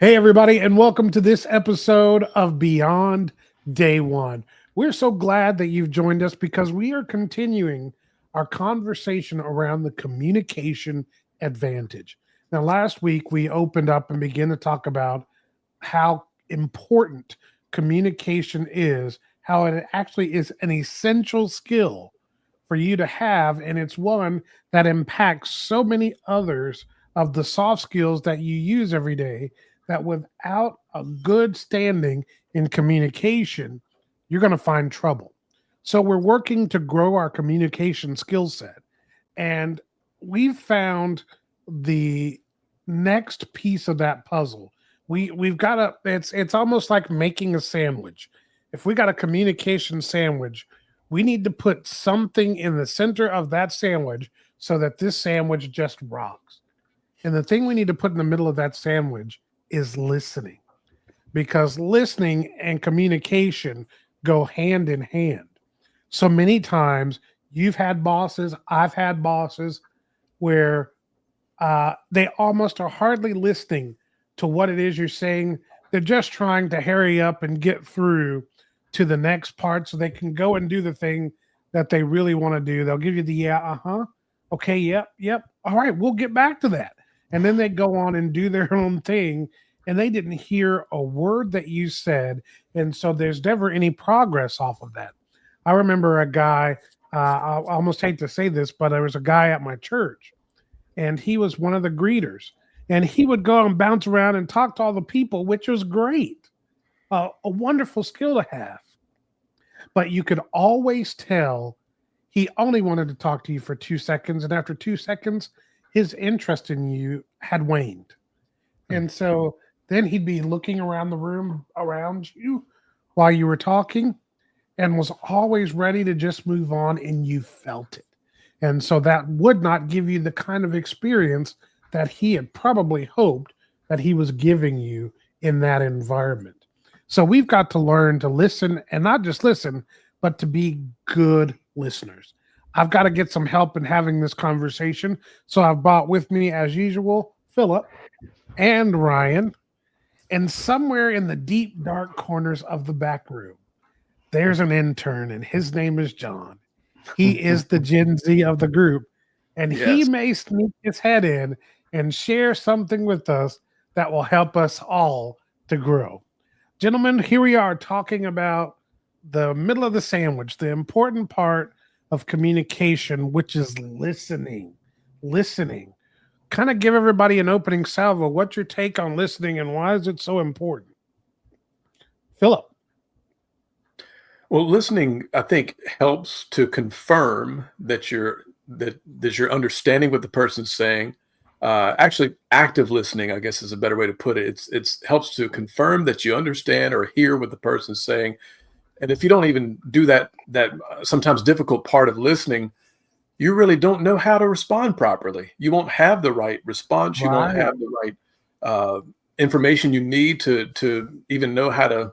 Hey, everybody, and welcome to this episode of Beyond Day One. We're so glad that you've joined us because we are continuing our conversation around the communication advantage. Now, last week we opened up and began to talk about how important communication is, how it actually is an essential skill for you to have. And it's one that impacts so many others of the soft skills that you use every day that without a good standing in communication, you're going to find trouble. So we're working to grow our communication skill set. And we've found the next piece of that puzzle. We've got to it's almost like making a sandwich. If we got a communication sandwich, we need to put something in the center of that sandwich so that this sandwich just rocks. And the thing we need to put in the middle of that sandwich is listening, because listening and communication go hand in hand. So many times you've had bosses, I've had bosses where they almost are hardly listening to what it is you're saying. They're just trying to hurry up and get through to the next part so they can go and do the thing that they really want to do. They'll give you the yeah, uh-huh. Okay, yep. All right, we'll get back to that. And then they go on and do their own thing and they didn't hear a word that you said. And so there's never any progress off of that. I remember a guy, I almost hate to say this, but there was a guy at my church and he was one of the greeters. And he would go and bounce around and talk to all the people, which was great, a wonderful skill to have. But you could always tell he only wanted to talk to you for 2 seconds. And after 2 seconds, his interest in you had waned. And so then he'd be looking around the room around you while you were talking and was always ready to just move on, and you felt it. And so that would not give you the kind of experience that he had probably hoped that he was giving you in that environment. So we've got to learn to listen, and not just listen, but to be good listeners. I've got to get some help in having this conversation. So I've brought with me, as usual, Philip and Ryan. And somewhere in the deep, dark corners of the back room, there's an intern, and his name is John. He is the Gen Z of the group, and he Yes. may sneak his head in and share something with us that will help us all to grow. Gentlemen, here we are talking about the middle of the sandwich, the important part of communication, which is listening. Listening. Kind of give everybody an opening salvo. What's your take on listening and why is it so important? Philip. Well, listening, I think, helps to confirm that you're understanding what the person's saying. Actually, active listening, I guess, is a better way to put it. It's helps to confirm that you understand or hear what the person's saying. And if you don't even do that sometimes difficult part of listening, you really don't know how to respond properly. You won't have the right response. You won't Right. have the right uh, information you need to even know how to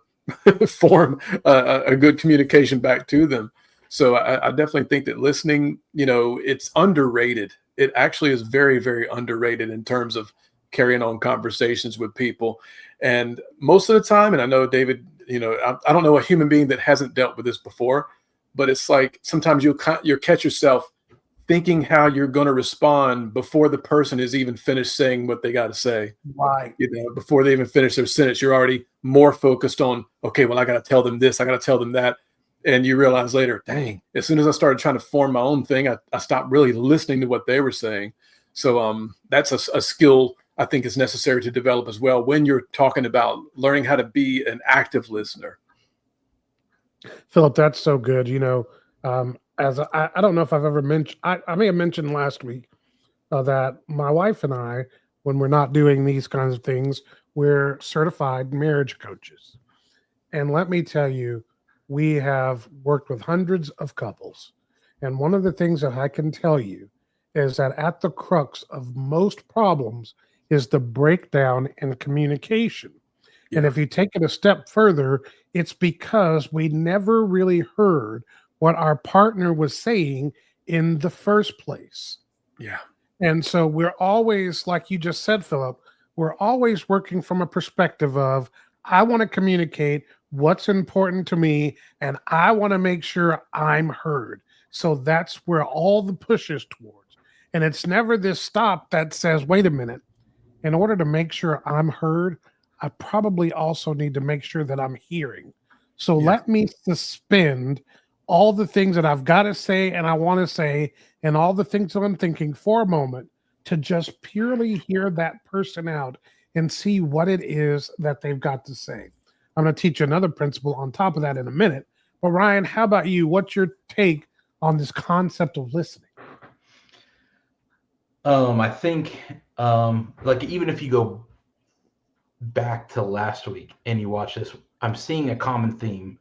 form a good communication back to them. So I definitely think that listening, it's underrated. It actually is very, very underrated in terms of carrying on conversations with people. And most of the time, and I know David, I don't know a human being that hasn't dealt with this before, but it's like sometimes you'll catch yourself thinking how you're going to respond before the person is even finished saying what they got to say. Right. Before they even finish their sentence, you're already more focused on, okay, well, I got to tell them this, I got to tell them that. And you realize later, dang, as soon as I started trying to form my own thing, I stopped really listening to what they were saying. So that's a skill I think is necessary to develop as well when you're talking about learning how to be an active listener. Philip, that's so good. As I don't know if I've ever mentioned, I may have mentioned last week that my wife and I, when we're not doing these kinds of things, we're certified marriage coaches. And let me tell you, we have worked with hundreds of couples. And one of the things that I can tell you is that at the crux of most problems is the breakdown in communication. And Yeah. if you take it a step further, it's because we never really heard what our partner was saying in the first place. Yeah. And so we're always, like you just said, Philip, we're always working from a perspective of, I want to communicate what's important to me and I want to make sure I'm heard. So that's where all the push is towards. And it's never this stop that says, wait a minute, in order to make sure I'm heard, I probably also need to make sure that I'm hearing. So Yeah. let me suspend all the things that I've got to say and I want to say, and all the things that I'm thinking for a moment to just purely hear that person out and see what it is that they've got to say. I'm going to teach you another principle on top of that in a minute. But Ryan, how about you? What's your take on this concept of listening? I think, like, even if you go back to last week and you watch this, I'm seeing a common theme,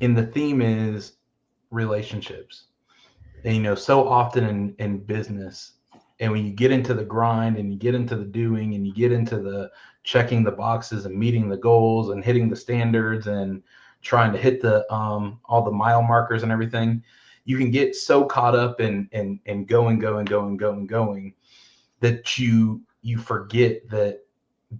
and the theme is relationships. And, so often in business, and when you get into the grind and you get into the doing and you get into the checking the boxes and meeting the goals and hitting the standards and trying to hit the all the mile markers and everything, you can get so caught up in going that you forget that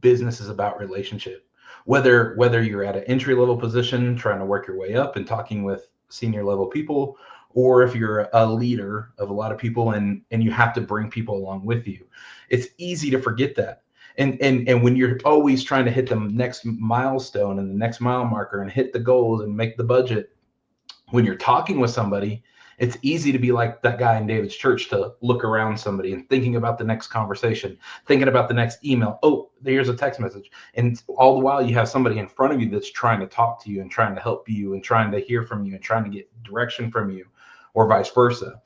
business is about relationship. Whether you're at an entry level position trying to work your way up and talking with senior level people, or if you're a leader of a lot of people and you have to bring people along with you, it's easy to forget that. And when you're always trying to hit the next milestone and the next mile marker and hit the goals and make the budget, when you're talking with somebody, it's easy to be like that guy in David's church, to look around somebody and thinking about the next conversation, thinking about the next email. Oh, there's a text message. And all the while you have somebody in front of you that's trying to talk to you and trying to help you and trying to hear from you and trying to get direction from you, or vice versa.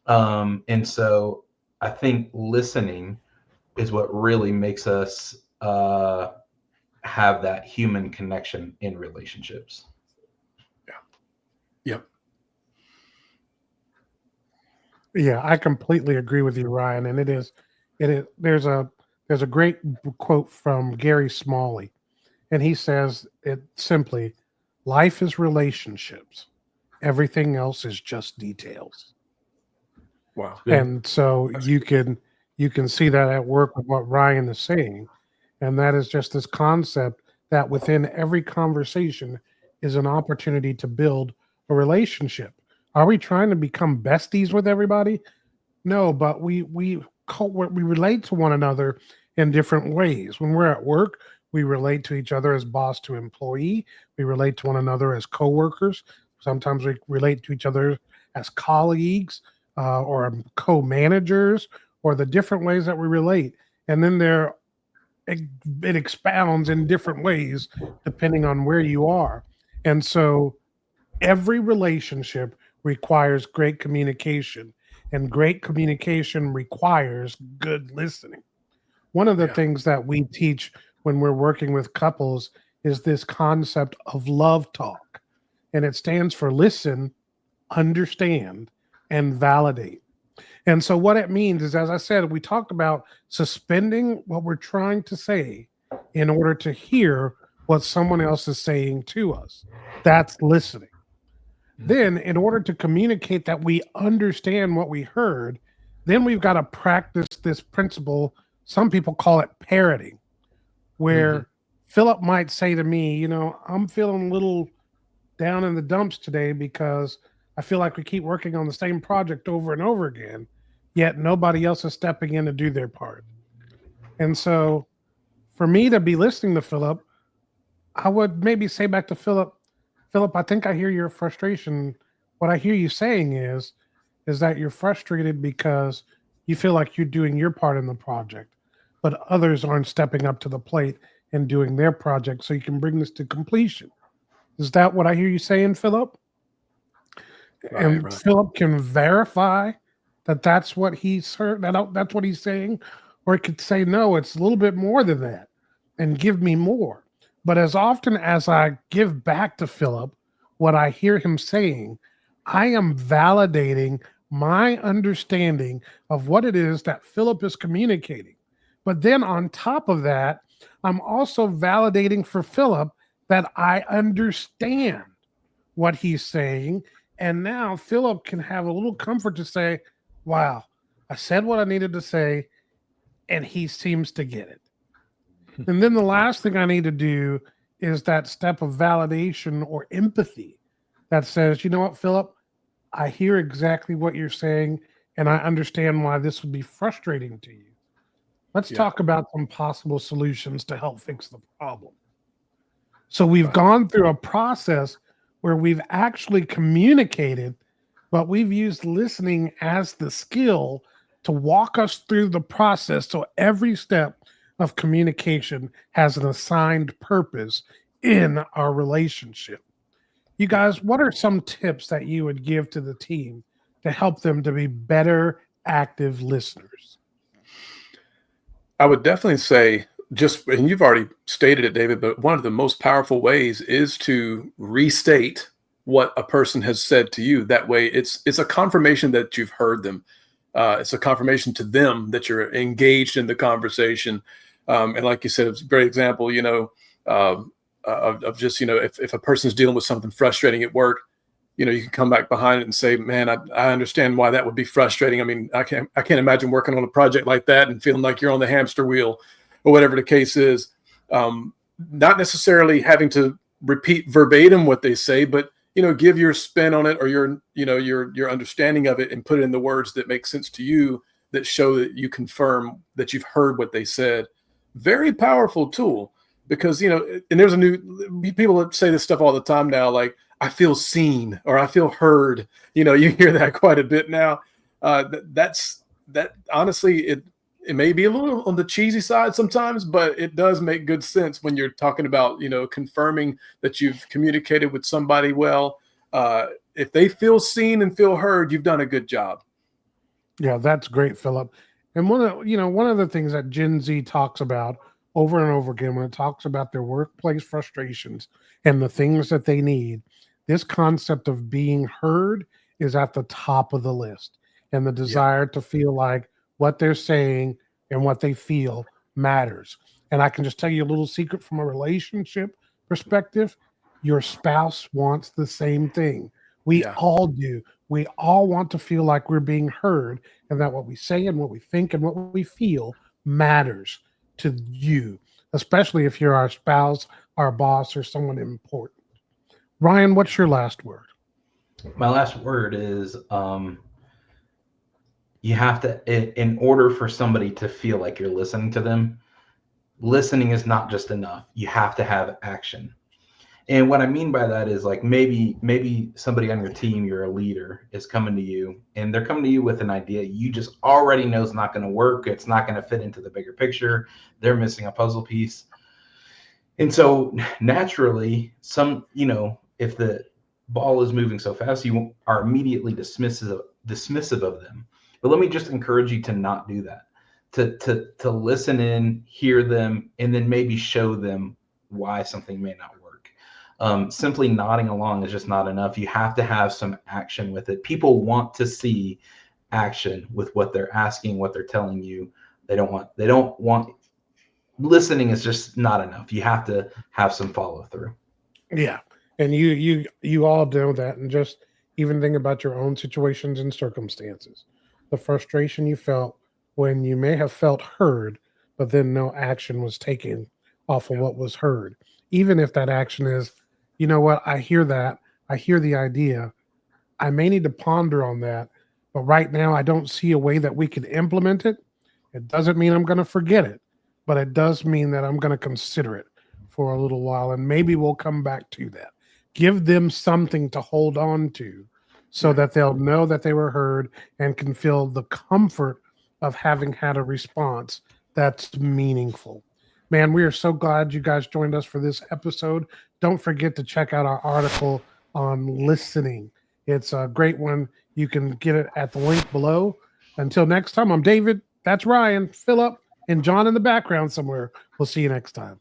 And so I think listening is what really makes us have that human connection in relationships. Yep. Yeah, I completely agree with you, Ryan. And there's a great quote from Gary Smalley, and he says it simply, life is relationships. Everything else is just details. Wow. And so That's you can see that at work with what Ryan is saying. And that is just this concept that within every conversation is an opportunity to build a relationship. Are we trying to become besties with everybody? No, but we relate to one another in different ways. When we're at work, we relate to each other as boss to employee. We relate to one another as coworkers. Sometimes we relate to each other as colleagues or co-managers, or the different ways that we relate. And then it expounds in different ways depending on where you are. And so every relationship requires great communication, and great communication requires good listening. One of the Yeah. things that we teach when we're working with couples is this concept of love talk, and it stands for listen, understand, and validate. And so, what it means is, as I said, we talked about suspending what we're trying to say in order to hear what someone else is saying to us. That's listening. Then, in order to communicate that we understand what we heard, then we've got to practice this principle. Some people call it parroting, Mm-hmm. where Philip might say to me, I'm feeling a little down in the dumps today because I feel like we keep working on the same project over and over again, yet nobody else is stepping in to do their part. And so, for me to be listening to Philip, I would maybe say back to Philip, Philip, I think I hear your frustration. What I hear you saying is that you're frustrated because you feel like you're doing your part in the project, but others aren't stepping up to the plate and doing their project so you can bring this to completion. Is that what I hear you saying, Philip? Right. And Right. Philip can verify that that's what he's heard, that's what he's saying, or he could say, no, it's a little bit more than that and give me more. But as often as I give back to Philip what I hear him saying, I am validating my understanding of what it is that Philip is communicating. But then on top of that, I'm also validating for Philip that I understand what he's saying. And now Philip can have a little comfort to say, wow, I said what I needed to say, and he seems to get it. And then the last thing I need to do is that step of validation or empathy that says, you know what, Philip, I hear exactly what you're saying, and I understand why this would be frustrating to you. Let's Yeah. talk about some possible solutions to help fix the problem. So we've Right. gone through a process where we've actually communicated, but we've used listening as the skill to walk us through the process. So every step of communication has an assigned purpose in our relationship. You guys, what are some tips that you would give to the team to help them to be better active listeners? I would definitely say and you've already stated it, David, but one of the most powerful ways is to restate what a person has said to you. That way it's a confirmation that you've heard them. It's a confirmation to them that you're engaged in the conversation. And like you said, it's a great example, of just, if a person's dealing with something frustrating at work, you can come back behind it and say, man, I understand why that would be frustrating. I mean, I can't imagine working on a project like that and feeling like you're on the hamster wheel or whatever the case is. Not necessarily having to repeat verbatim what they say, but, give your spin on it or your understanding of it and put it in the words that make sense to you, that show that you confirm that you've heard what they said. Very powerful tool, because, and there's people that say this stuff all the time now, like, I feel seen or I feel heard. You hear that quite a bit now. That honestly, it may be a little on the cheesy side sometimes, but it does make good sense when you're talking about, confirming that you've communicated with somebody well. If they feel seen and feel heard, you've done a good job. Yeah, that's great, Philip. And one of the things that Gen Z talks about over and over again when it talks about their workplace frustrations and the things that they need, this concept of being heard is at the top of the list, and the desire to feel like what they're saying and what they feel matters. And I can just tell you a little secret from a relationship perspective. Your spouse wants the same thing. We Yeah. all do. We all want to feel like we're being heard, and that what we say and what we think and what we feel matters to you, especially if you're our spouse, our boss, or someone important. Ryan, what's your last word? My last word is you have to, in order for somebody to feel like you're listening to them, listening is not just enough. You have to have action. And what I mean by that is, like, maybe somebody on your team, you're a leader, is coming to you, and they're coming to you with an idea you just already know is not going to work. It's not going to fit into the bigger picture. They're missing a puzzle piece. And so naturally, if the ball is moving so fast, you are immediately dismissive of them. But let me just encourage you to not do that. To listen in, hear them, and then maybe show them why something may not work. Simply nodding along is just not enough. You have to have some action with it. People want to see action with what they're asking, what they're telling you. They don't want listening is just not enough. You have to have some follow through. Yeah. And you all know that, and just even think about your own situations and circumstances. The frustration you felt when you may have felt heard, but then no action was taken off of what was heard. Even if that action is, you know what, I hear that, I hear the idea, I may need to ponder on that, but right now I don't see a way that we can implement it. It doesn't mean I'm going to forget it, but it does mean that I'm going to consider it for a little while, and maybe we'll come back to that. Give them something to hold on to so that they'll know that they were heard and can feel the comfort of having had a response that's meaningful. Man, we are so glad you guys joined us for this episode. Don't forget to check out our article on listening. It's a great one. You can get it at the link below. Until next time, I'm David. That's Ryan, Philip, and John in the background somewhere. We'll see you next time.